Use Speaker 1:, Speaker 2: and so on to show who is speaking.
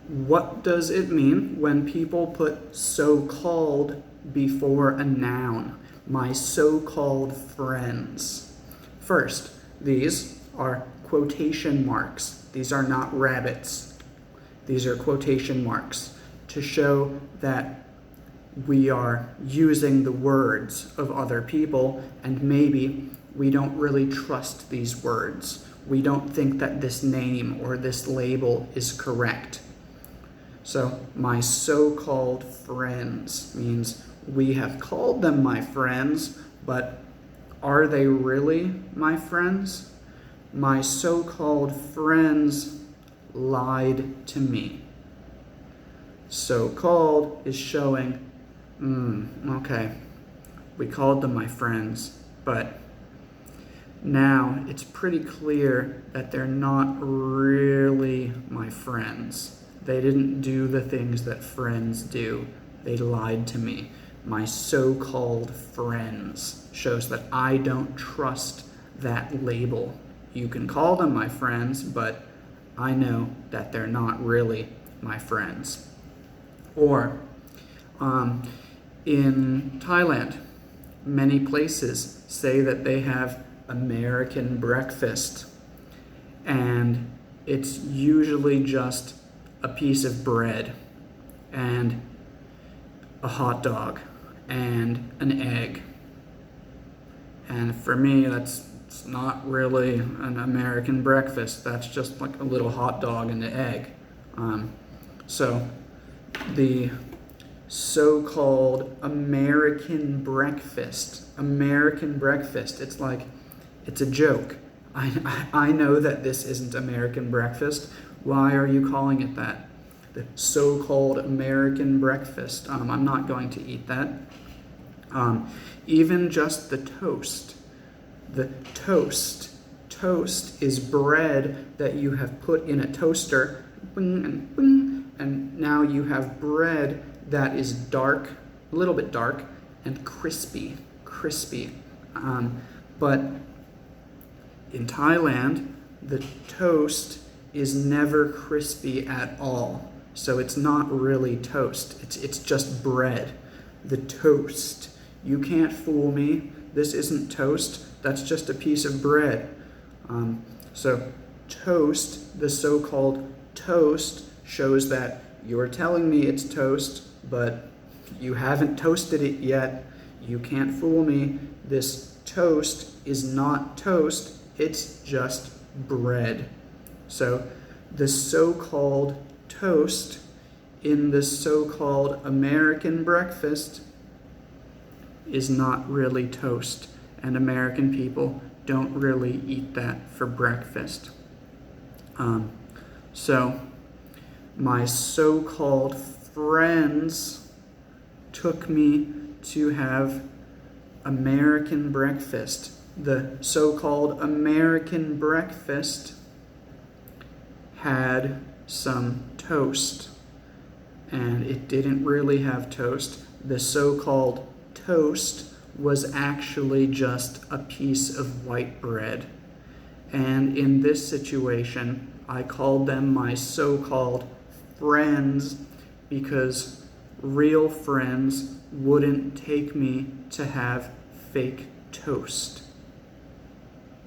Speaker 1: What does it mean when people put so-called before a noun? My so-called friends. First, these are quotation marks. These are not rabbits. These are quotation marks to show that we are using the words of other people, and maybe we don't really trust these words. We don't think that this name or this label is correct. So my so-called friends means we have called them my friends, but are they really my friends? My so-called friends lied to me. So-called is showing, okay, we called them my friends, but now it's pretty clear that they're not really my friends. They didn't do the things that friends do. They lied to me. My so-called friends shows that I don't trust that label. You can call them my friends, but I know that they're not really my friends. Or in Thailand, many places say that they have American breakfast, and it's usually just a piece of bread and a hot dog and an egg. And for me, it's not really an American breakfast. That's just like a little hot dog and an egg. So the so-called American breakfast, it's like, it's a joke. I know that this isn't American breakfast. Why are you calling it that? The so-called American breakfast. I'm not going to eat that. Even just the toast. The toast is bread that you have put in a toaster, and now you have bread that is dark, a little bit dark, and crispy. But in Thailand, the toast is never crispy at all. So it's not really toast. It's just bread. The toast. You can't fool me. This isn't toast. That's just a piece of bread. So toast, the so-called toast, shows that you're telling me it's toast, but you haven't toasted it yet. You can't fool me. This toast is not toast. It's just bread. So the so-called toast in the so-called American breakfast is not really toast, and American people don't really eat that for breakfast. So my so-called friends took me to have American breakfast. The so-called American breakfast had some toast, and it didn't really have toast. The so-called toast was actually just a piece of white bread. And in this situation, I called them my so-called friends because real friends wouldn't take me to have fake toast.